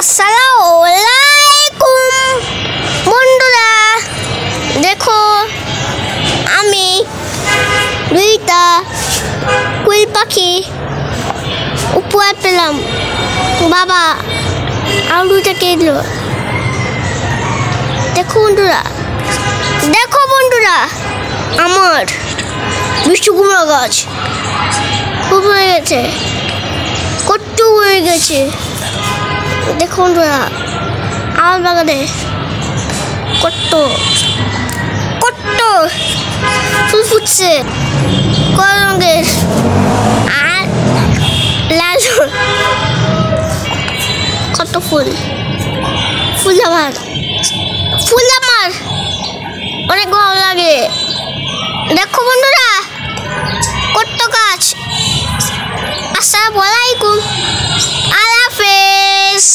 আসসালামুআলাইকুম বন্ধুরা, দেখো আমি দুইটা কুল পাখি উপহার পেলাম। বাবা আর দুইটা কে দিল। দেখো বন্ধুরা, আমার বিশ্বকুমার গাছ হয়ে গেছে, কত হয়ে গেছে। দেখো বন্ধুরা, আমার বাগানে কত ফুল ফুটছে, কত রঙের আর লাল। কত ফুল আমার অনেক ভালো লাগে। দেখো বন্ধুরা, কত গাছ। আসসালামু আলাইকুম, আল্লাহ হাফেজ।